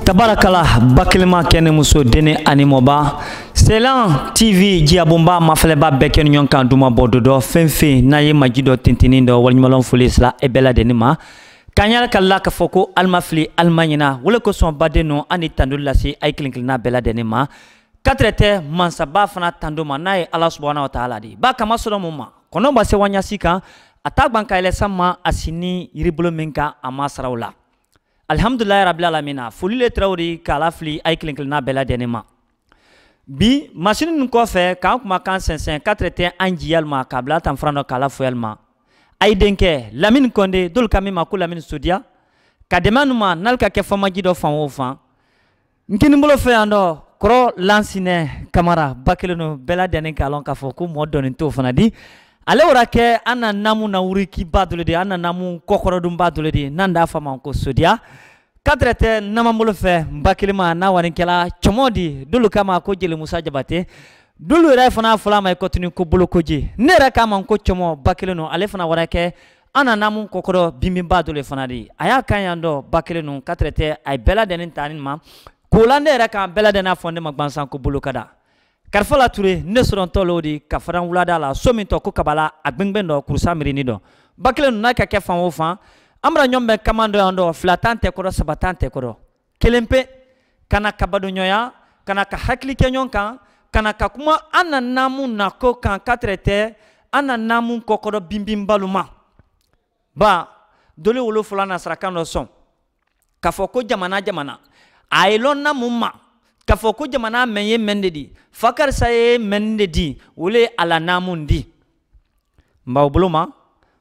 Tabarakala bakilima kene muso dene animoba Selan TV jiabomba mafaleba beken nyonka duma bododo fenfe naye majido tintinindo walnymalon fulisla ebela denima kanyala kala ka foko almafli almanyina wala ko son badeno ani tandulasi ay klinkilna bela denima katrete mansaba fana tanduma naye Allah subhanahu wa ta'ala di ba kama sodo mumma kono ba se wanya sika atagbanka ile sama asini yiribolo minka amasrawla Alhamdulillah rabbil alamina fulile trawri kala fli ay klinkilna bela denima bi machine nun ko fe kan kuma kan 504 te anjiyalma kabla tan frano kala foyalma ay denke lamine konde dol kamima ko lamine studia kademanuma nalka ke famaji do fan wo fan nkini mbolo fe ando kro lansine kamara bakeleno bela denen kalon ka fo ko modon to fanadi ale warake ana namu na wuriki badule de ana namu kokoro dum badule de nanda fama ko studia kadrete namambolo fe mbakilima na waninkela chomodi dulu kama ko jeli Musa Jabate dulu ray fana fulama ko tuni ko bolo koji nera kama ko chomo bakilino ale fana warake ana namu kokoro bimbi badule fana di aya kanyando bakilino kadrete ay bela denin tanin ma ko lande era kan bela dena fonde magbansan ko bolo kada karfala ture ne soron tolodi ka faran wulada la sominto ko kabala agbengbendo kursa mirini do bakilino na ka ke fan wo fan amra nyombe kamando ando flatante ko sabatante ko kelempe kana kabado nyoya kana ka hakli kenyonka kana ka kuma ana namu nako kan katrete ana namu kokoro bimbimbaluma ba dole wolo fulana sarakano son ka foko jamana ailon namuma ka foko jamana menye mendedi fakar saye mendedi wole ala namundi mbawbuluma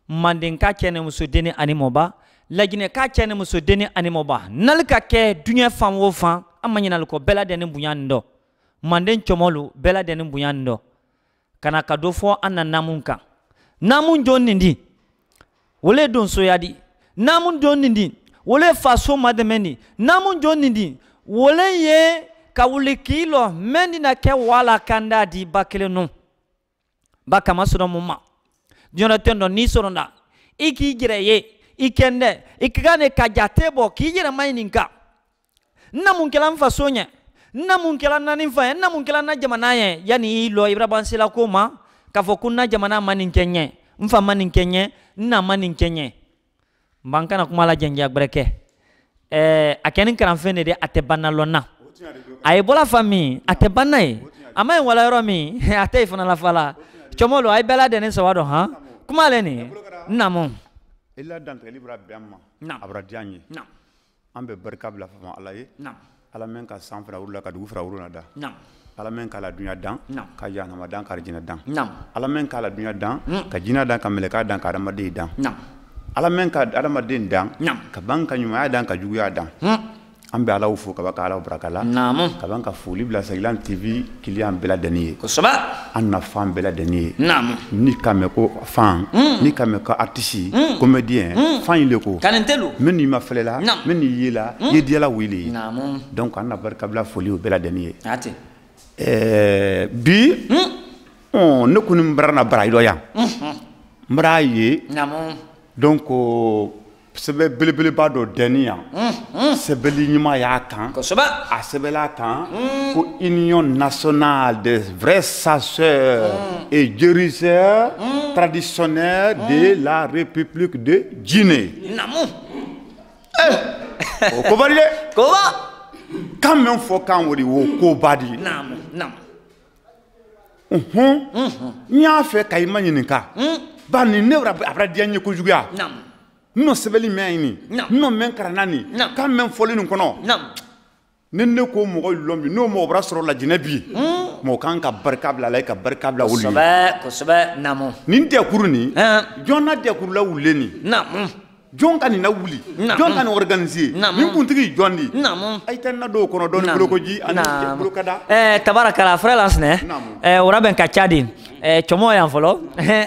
mandinka kene muso deni animoba lagine ka kene muso deni animoba nalka ke dunya fam wo fan amanyina ko bela deni bunyando manden chomolu bela deni bunyando kana kadofo anna namunka namun jonnindi wole don soyadi namun jonnindi wole faso mademeni namun jonnindi wole ye kawuli kilo mendi na ke wala kanda di bakele no bakama sodo mumma Jonathan ni soronda iki jireye ikende ikigane kajatebo kijira maininka namunkela mfasonya namunkela naninfa namunkela na jamanaye yani ilo ibrabansila koma kafokuna jamana maninkenye mfa maninkenye na maninkenye bankana kumala jenja breke akenin karamfene de atebana lona ayebola fami atebana e amay wala yoromi atayfuna la fala chomolo ay bela denen sawado ha kuma leni namo illa dan libra biamma abra dianye nam ambe barka bla fama alaye nam ala men ka sanfra wala ka dugu fra wala da nam ala men ka la dunya dan ka jana madan ka jina dan nam ala men ka la dunya dan ka jina dan ka meleka dan ka ramade dan nam ala men ka adamaden dan ka banka nyuma dan ka jugu ya dan ambe ala ufu ka baka ala barakala nam ka banka fuli bla Selan TV kilian bela denier ko soba anna fam bela denier nam ni kame ko fan ni kame ko artiste comédien fan ile ko kanentelu men ni ma felela men ni yela yediala wili nam donc anna barka bla foli bela denier ate bi on ne kunim brana braido ya mbraye nam donc sebe belebele ba do denia sebeli nyima ya kan ko soba a sebela kan ko union nationale des vrais chasseurs et guérisseurs traditionnels de la République de Guinée. Namu Ko bari de ko ba quand même faut quand wori wo ko badi nam nam nya fe kay manyinika ba ni nevra abra dianye ko jugia nam no sebeli meni no men karanani quand même foli nun kono nenne ko mo lomi no mo bra soro la jinebi mɔgɔ kan ka barika bila la i ka barika bila olu ye kosɛbɛ naamu nin dɛkuru nin jɔn na dɛkuru la wulilen nin naamu jɔn ka nin na wuli jɔn ka nin organiser nin kuntigi jɔn de naamu a tɛ na dɔw kɔnɔ dɔɔni bolokoji ani bolokada tabarakala frère Lansana wara bɛn ka ca de cɔmɔ yan fɔlɔ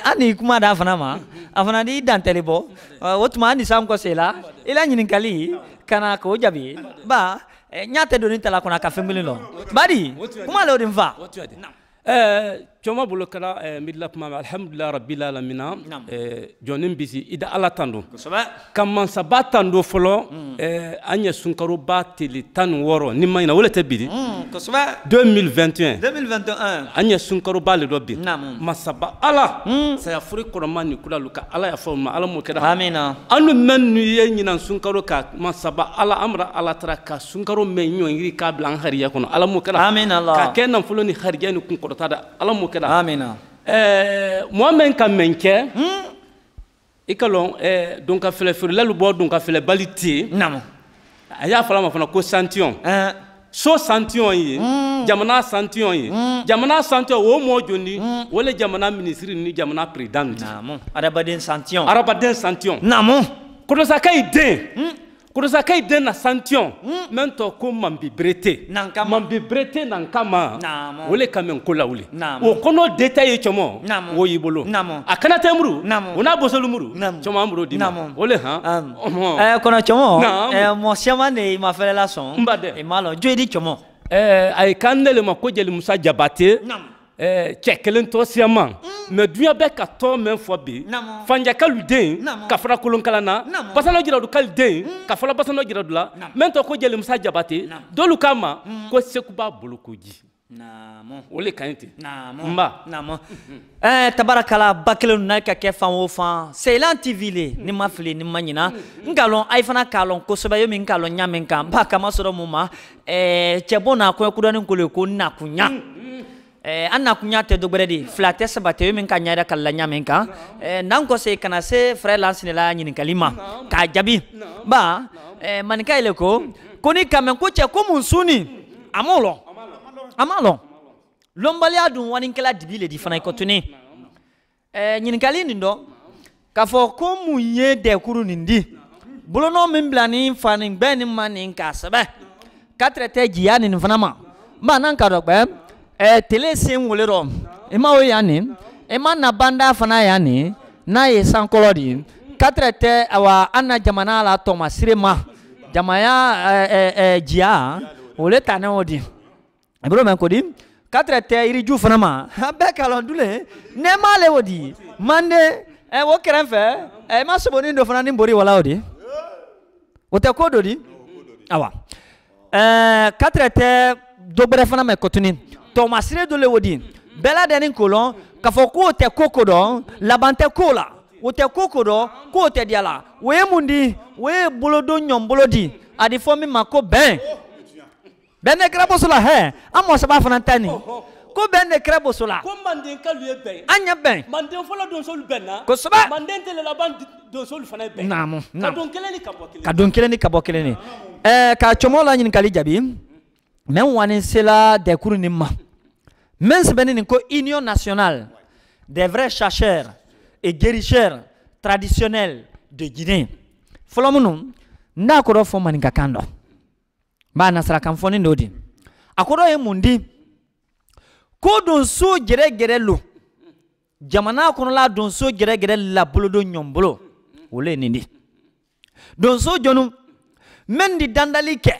an ni kuma da fana ma a fana di dantɛli bɔ o tuma an ni san kɔ se la i la ɲininkali kana k'o jaabi ba n y'a tɛ doni tala kɔnɔ ka fɛn kelen lɔ badi kuma le o de n fa cɔmɔ bolo kɛra midila kuma ma alhamdulilahi rabbil alamina jɔnni bisi i da ala tan don ka mansaba tan don fɔlɔ an ye sunkaroba tile 16 ni ma ɲina o le tɛ biri 2021 an ye sunkaroba le dɔ bi mansaba ala saya furi kɔrɔma ni kulalu ka ala ya fɔ ma ala m'o kɛra amina an nu mɛn nu ye ɲinan sunkaro ka mansaba ala amra ala tara ka sunkaro mɛn ɲɔn yiri k'a bila an hariya kɔnɔ ala m'o kɛra amina ka kɛ nafolo ni hariya ni kunkɔrɔta da ala m'o kɛra amina mɔgɔ min ka mɛn kɛ i ka lɔn don ka filɛ feerelalu bɔ don ka filɛ bali tɛ yen a y'a fɔ a ma fana ko santiyɔn so santiyɔn ye jamana santiyɔn ye jamana santiyɔn o mɔgɔ jɔndi o le jamana minisiri ni jamana perezidanti adamaden santiyɔn naamu kodosakayi den kodosakayi den na santiyɔn mɛ tɔ ko manbi berete manbi berete nan kama o le ka mɛn ko lawuli o kɔnɔ deta ye cɔmɔ o y'i bolo a kana tɛ muru o n'a bosolu muru cɔmɔ an bolo di ma o le han kɔnɔ cɔmɔ mɔ caman de ma fɛrɛ la sɔn i ma lɔn jo di cɔmɔ a ye kan ne le ma ko jeli musa jabate cɛ kelen tɔ siyama mɛ duɲa bɛ ka tɔ mɛn fɔ bi fanjakalu den ka fara kolonkalan na basalo jiradu kali den ka fara basalo jiradu la mɛ tɔ ko jeli musa jabate dolu k'a ma ko segu b'a bolo ko ji o le kaɲi ten n ba tabarakala ba kelen n'a ka kɛ fan o fan Seylan TV le ni ma fili ni ma ɲina n ka lɔn a ye fana k'a lɔn kosɛbɛ ye min k'a lɔn ɲa min kan n b'a kama sɔrɔ mun ma cɛ bon n'a kɔɲɔkudani ko le ko nakunya an nakunya tɛ dɔ wɛrɛ de fila tɛ saba tɛ min ka ɲa yɛrɛ ka la ɲa min kan n'an ko se kana se frère Lansana la ɲininkali ma k'a jaabi ba maninka yɛlɛ ko ni ka mɛn ko cɛ ko mun su ni a m'o lɔn a ma lɔn lɔnbaliya dun waninkɛla dibi le di fana i ko tuni ɲininkali nin dɔn k'a fɔ ko mun ye dɛkuru nin di bolonɔ min bila nin fa nin bɛɛ nin ma nin k'a sɛbɛ 4 tɛ jiya nin fana ma ba n'an ka dɔ gbɛ tele sen wole rɔ i ma o yan nin i ma na banda fana yan nin n'a ye sankɔrɔ de 4 tɛ awa an na jamana la tɔma sire ma jamaya jiya o le ta ne o di i bolo mɛn ko di 4 tɛ yiriju fana ma a bɛɛ kalon dule ne ma le o di mande o kɛrɛfɛ i ma sobonin dɔ fana ni bori wala o di o tɛ ko dɔ di awa 4 tɛ dɔ wɛrɛ fana mɛ kɔtuni tɔma sire dɔ le o di bɛɛ ladɛnni kolon k'a fɔ k'o tɛ ko dɔn laban tɛ ko la o tɛ ko dɔn k'o tɛ diya la o ye mun di o ye bolodon ɲɔn bolo di a di fɔ min ma ko bɛn bɛn ne kɛra boso la hɛ an mɔ saba fana ta nin ko bɛn de kɛra boso la ko manden kalu ye bɛn an ɲɛ bɛn manden fɔlɔ donsolu bɛnna kosɛbɛ manden tele laban donsolu fana ye bɛn naamu ka don kelen ni ka bɔ kelen ka don kelen ni ka bɔ kelen ni ka cɔmɔ la ɲininkali jaabi mɛ n wani sela dɛkuru nin ma mɛ n sɛbɛnni nin ko union nationale des vrais chercheurs et guérisseurs traditionnels de Guinée fɔlɔ minnu n'a ko dɔ fɔ maninka kan dɔ n b'a nasarakan fɔni dɔ di a ko dɔ ye mun di ko donso gɛrɛgɛrɛ lo jamana kɔnɔla donso gɛrɛgɛrɛ la bolodon ɲɔn bolo o le ye nin di donso jɔnu mɛn di dandali kɛ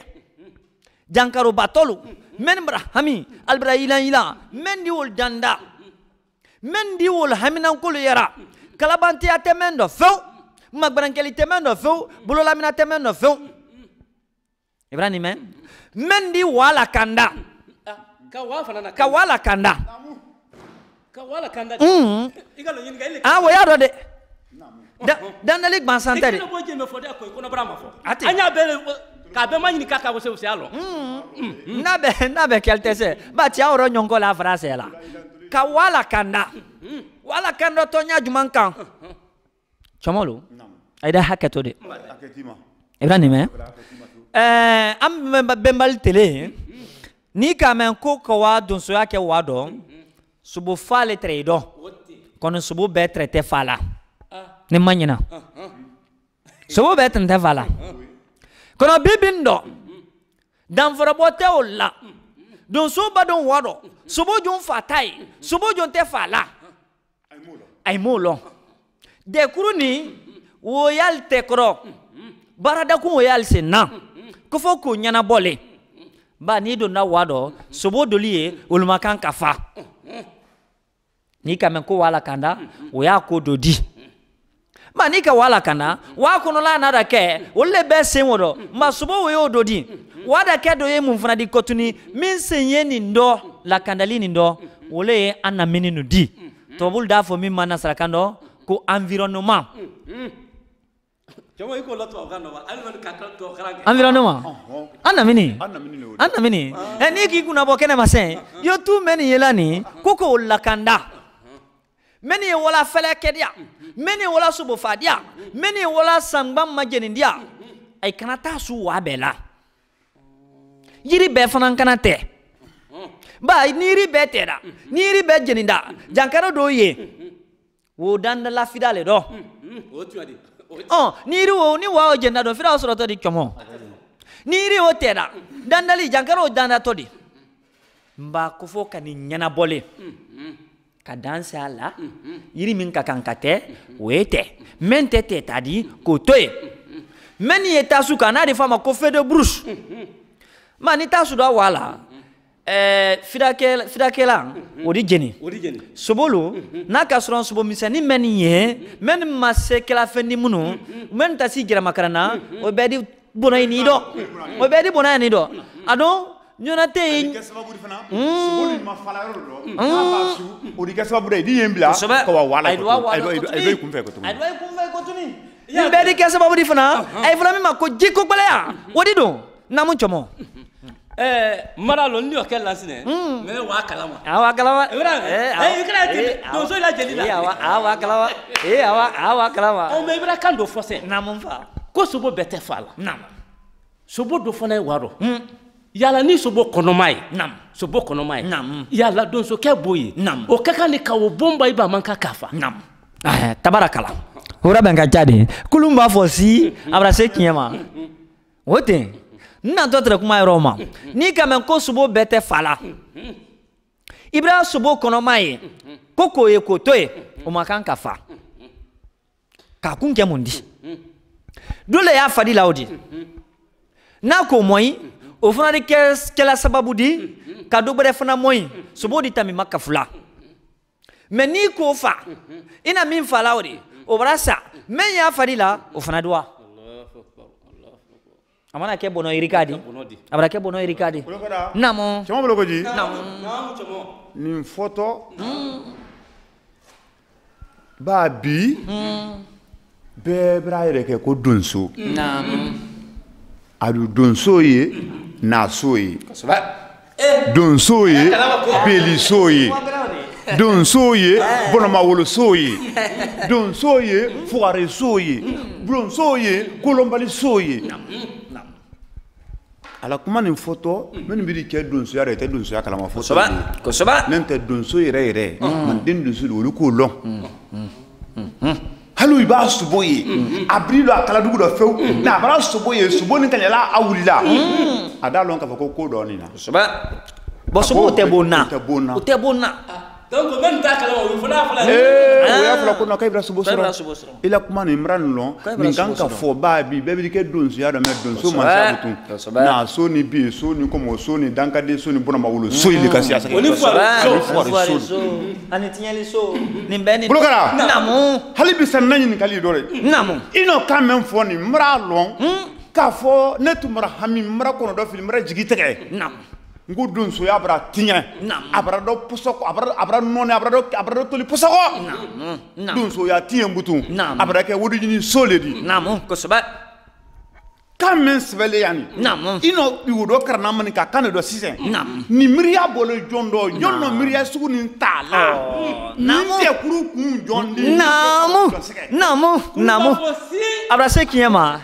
jankarobatɔlu mɛn bara hami albara yilan mɛn di wol danda mɛn di wol haminankolo yɛra kalabantiya tɛ mɛn dɔ fewu magbarɛnkɛli tɛ mɛn dɔ fewu bololamina tɛ mɛn dɔ fewu ibrahim mɛn di wala kanda ka wala kanda ah wo y'a dɔn dɛ dandali gbansan tɛ de k'a bɛɛ ma ɲini k'a ka wese a lɔ n'a bɛ kɛlɛ tɛ se ba cɛ aw yɛrɛ ɲɔgɔn la fara sɛ la ka wala kanda tɔnya jumɛn kan cɔmɔlu a ye da hakɛ to de i bɛ nin mɛn an bɛnbali tele ni ka men ko ko wa don so yake wa do subo fale tredo kono subo be trete fala ne manyina subo be trete fala kono bibindo dan fora bote olla don so ba don wado subo jon fatai subo jon te fala ay molo de kuruni wo yal tekro barada ku wo yal senna ko fo ko nyana bole ba ni do na wado sobo doliye ulma kan kafa ni kamen ko wala kanda wo ya ko dodi ma ni ka wala kanda wa ko no la na da ke wolle be sen wodo ma sobo wo yo dodi wada ke do ye mun fana di kotuni min senye ni ndo la kandali ni ndo wole anna meninu di to bul da fo min mana sarakando ko environnement environnement anna mini ni ki kuna bokene masen yo tu meni yelani koko lakanda meni wala fele kedia meni wala subo fadia meni wala sangbam majenindia ay kanata su wabela yiri be fanan kanate ba niri be teda niri be jeninda jankaro do ye wo danda la fidale do niri wo ni wa jenda do fira soro to di chomo niri wo teda dandali jankaro danda to di mba ko fo kan nyana bole ka danse ala yiri min ka kankate wete mente te tadi ko toye meni eta su kana de fama ko fe de brouche mani ta su do wala fidakela odi jeni sobolo na kasron sobo misani meni ye men masse kala fendi munu men ta si gira makarana o bedi bonay ni do ado nyonate sobolo ma fala ro do odi ka sababu de di yembla ko wala ay kumfe ko tuni ni bedi ka sababu di fana ay fana mi ma ko jikko balaya odi do namun chomo maralo ni okel lansine me wa kalama awa kalama donso la jeli la awa kalama awa kalama o me ibra kan do fose namun fa ko sobo bete fala nam sobo do fona waro yala ni sobo konomai nam sobo konomai nam yala donso ke boyi nam o kaka ni kawo bomba iba manka kafa nam tabarakala ora benga jadi kulumba fosi abrase kinyama wote na dotre kuma Roma ni kamen ko subo bete fala ibra subo konomai koko ye kotoe o makan kafa ka kunke mundi dole ya fadi laudi na ko moyi o fana de kela sababu di ka do bere fana moyi subo di tami makafula meni ko fa ina min fala odi o brasa men ya fadi la o fana doa amana ke bono irikadi abra ke bono irikadi namo chamo blogoji namo chamo ni photo babi be braire ke ko donso namo adu donso ye na soye donso ye beli soye donso ye bonoma wolo soye donso ye foire soye donso ye kolombali soye ala kuma ni photo men bi di ke donso ya rete donso ya kala ma photo ko soba nante donso yere man den donso wolu ko long halu iba suboye abrilo akala dugu do few na bara suboye suboni tan la awula ada lon ka ko do ni na soba bo subo te bona donc men ta kala o fona fala o ya fala ko no kay bra subo soro ila kuma ni imran lon ni kan ka fo ba bi be bi ke donso ya do me donso man sa butu na so ni bi so ni ko mo so ni danka de so ni bona ma wulu so ile ka siasa oni so ani tinyali so ni beni bulukara namo halibi san nani kali dore namo ino kan men fo ni mra lon ka fo netu mra hami mra kono do fil mra jigi tege namo ngu donso ya bra tinya abra do pusoko abra none abra do toli pusoko donso ya tien butu abra ke wodi ni soledi namo ko soba kamen svele yani namo ino biwodo karna mani ka kan do sisen ni miriya bolo jondo jonno miriya sugu ni tala namo te kuru kun jondi namo abra se kiyama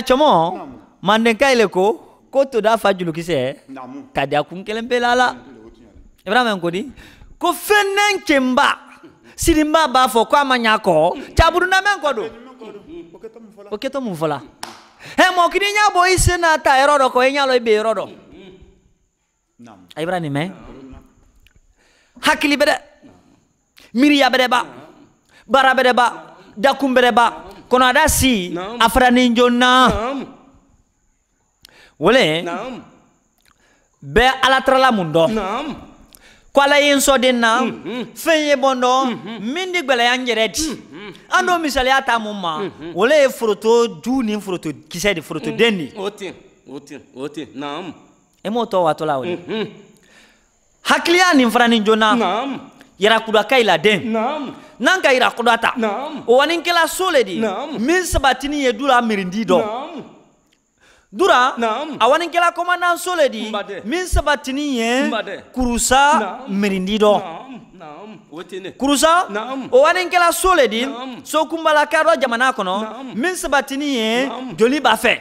chomo manden kaile ko ko to da fa julukisɛ ka di a kun kelen bɛɛ la Ibrahima ko di ko fɛn kemba sirimba b'a fɔ ko a ma ɲa kɔ caburunda mɛn kɔ don o kɛtɔ mun fɔla mɔ kini ɲa bɔ i sen n'a ta yɔrɔ dɔ kɔ i ɲa lɔ i bɛ yɔrɔ dɔ a Ibrahima nin mɛn hakili bɛ dɛ miiriya bɛ dɛ ba baara bɛ dɛ ba dakun bɛ dɛ ba kɔnɔda si a fara nin jɔnna wole bɛɛ alatarala mun dɔn ko ala ye n sɔden na fɛn ye bɔn dɔn min di gbɛlɛya n yɛrɛ di an do misaliya ta mun ma wole ye foroto ju ni foroto kisɛ di foroto den di e m'o tɔ watɔ la wole hakiliya nin fara nin jɔnna yɛrɛkudaka la den n'an ka yɛrɛkuda ta o waninkɛla so le di min sabatini ye dura mirindi dɔn dura a waninkɛla komandan so le di min sabatini ye kurusa mirindi dɔn kurusa o waninkɛla so le di so kunbalaka dɔ jamana kɔnɔ min sabatini ye joli b'a fɛ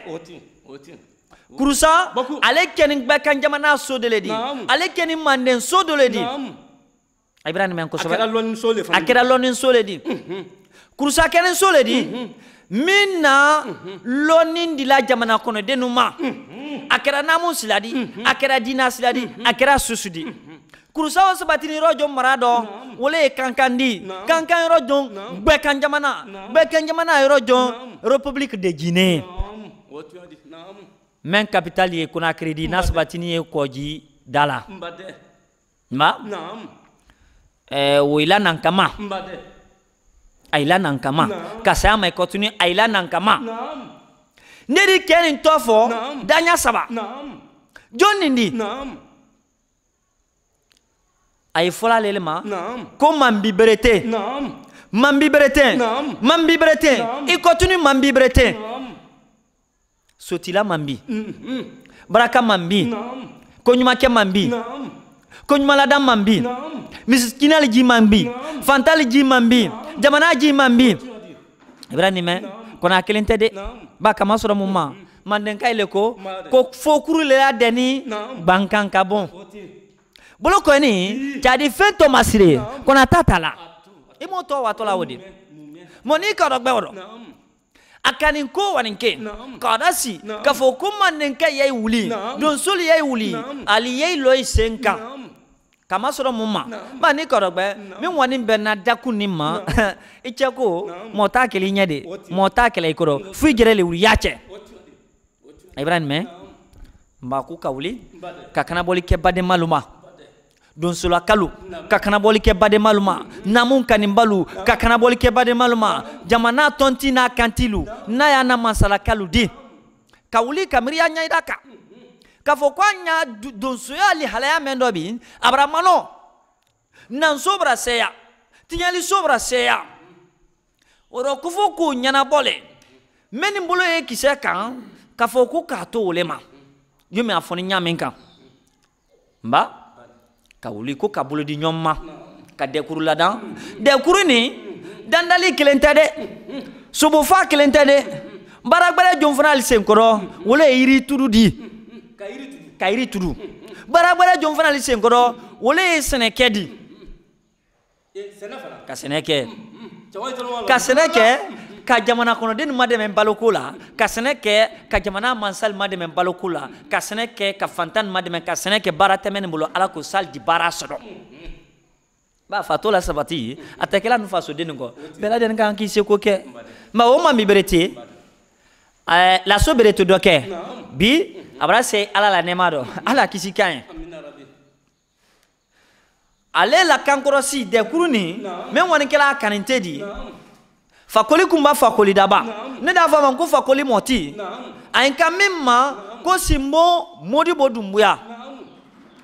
kurusa ale kɛni bɛɛ kan jamana so de le di ale kɛni manden so de le di Ibrahima men kosɛbɛ a kɛra lɔnni so le di kurusa kɛni so le di min na lɔnni dila jamana kɔnɔdenw ma a kɛra naamu sila di a kɛra diina sila di a kɛra susu di kurusa o sabatini yɔrɔ jɔn mara dɔ wole ye kankan di kankan yɔrɔ jɔn bɛɛkan jamana yɔrɔ jɔn République de Guinée men capitale ye Conakry di n'a sabatini ye Kɔji dala ma Wila Nankama Aila Nankama Kasama continue Aila Nankama Neri Kenin Tofo Danya Saba John Nindi Ay fola lelema Ko Mambi Berete Mambi Berete Il continue Mambi Berete Sotila Mambi Baraka Mambi Konyumake Mambi Konyumalada Mambi Miskinal ji Mambi Fantal ji Mambi Jamana ji Mambi Ibrahima kona kelente de ba kama sura mumma manden kay le ko fokuru le la deni bankan ka bon bolo ko ni jadi fento masire kona tatala e mo to watola wodi moni ka dogbe wodo akani ko waninke kadasi ka fokum manden kay yai wuli don soli yai wuli ali yai loy senka kama sɔrɔ mun ma ba ni kɔrɔgbɛ min wani bɛnna daku ni ma i cɛ ko mɔgɔ t'a kɛlɛ i ɲɛ de mɔgɔ t'a kɛlɛ i kɔrɔ f'i jɛrɛ le wuli y'a cɛ Ibrahima n b'a ko ka wuli ka kanabɔli kɛ badenmalu ma donsola kalo ka kanabɔli kɛ badenmalu ma namu kanibalu ka kanabɔli kɛ badenmalu ma jamana tɔnti n'a kantilu n'a y'a na masala kalu di ka wuli ka miiriya ɲɛ i da kan k'a fɔ ko an y'a donsoya ali halaya mɛn dɔ bi abaramano nanso bara seya tiɲɛli so bara seya o rɔ ko fɔ k'o ɲɛnabɔ le mɛ nin bolo ye kisɛ kan k'a fɔ ko k'a to o le ma yo mɛ a fɔ ni ɲa min kan n ba ka wuli ko ka bolo di ɲɔgɔn ma ka dɛkuru ladan dɛkuru nin dandali kelen tɛ dɛ sobofa kelen tɛ dɛ baaragbɛrɛ jɔn fana ali senkɔrɔ wolo ye yiri turu di ka yiri turu baaragbɛrɛ jɔn fana ali senkɔrɔ wolo ye sɛnɛkɛ di ka sɛnɛ kɛ ka jamana kɔnɔden ma dɛmɛ baloko la ka sɛnɛ kɛ ka jamana mansali ma dɛmɛ baloko la ka sɛnɛ kɛ ka fantan ma dɛmɛ ka sɛnɛ kɛ baara tɛmɛ nin bolo ala ko sali di baara sɔrɔ b'a fato la sabati a tɛ kɛla nu fasoden nin kɔ bɛɛ lajɛlen kan k'i seko kɛ ma o ma mi berete laso berete dɔ kɛ bi a bara se ala la nɛɛma dɔ ala kisi kan ye ale la kankɔrɔsi dɛkuru nin min kɔni kɛla kaninte di fakoli kun b'a fakoli daba ne d'a fɔ a ma ko fakoli mɔti a ye ka min ma ko Simbo Modibo Dumbuya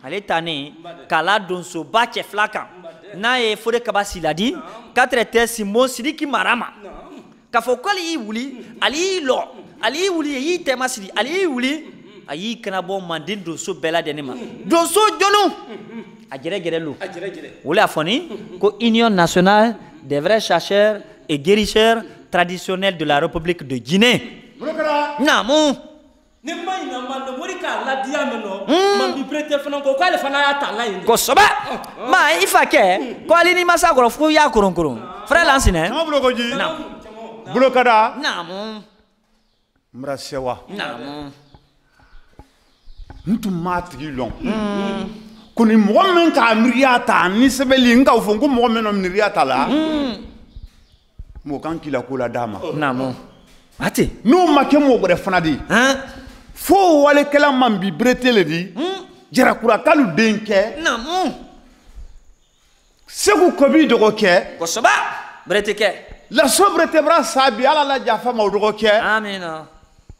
ale tanen k'a la donsoba cɛ fila kan n'a ye Fode Kaba Siladi k'a traité Simbo Sidiki mara ma k'a fɔ k'ale y'i wuli ale y'i lɔ ale y'i wuli a y'i tɛma siri ale y'i wuli a y'i kana bɔ manden donso bɛɛ lajɛlen ma donso jɔnw a gɛrɛgɛrɛ lo o le y'a fɔ ni ko Union nationale des vrais chercheurs et guérisseurs traditionnels de la République de Guinée. Namu. ka la diya meno man bi prete fana ko ale fana ya ta la yin ko soba ma ifa ke ko ali ni masa ko fu ya koron frère lansine sama bulo ko ji bulo kada naam mra sewa naam ntu matigi long kuni mo men ka mriyata ni sebeli nga fo ko mo men no mriyata la mo kan kila ko la dama naam ati no make mo gore fana di fo wale kala man bi bretele di jara kura kalu denke naam segu ko bi dogo ke ko soba brete ke la sobrete bra sabi ala la jafa ma dogo ke amina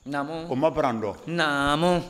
naam o ma brando naam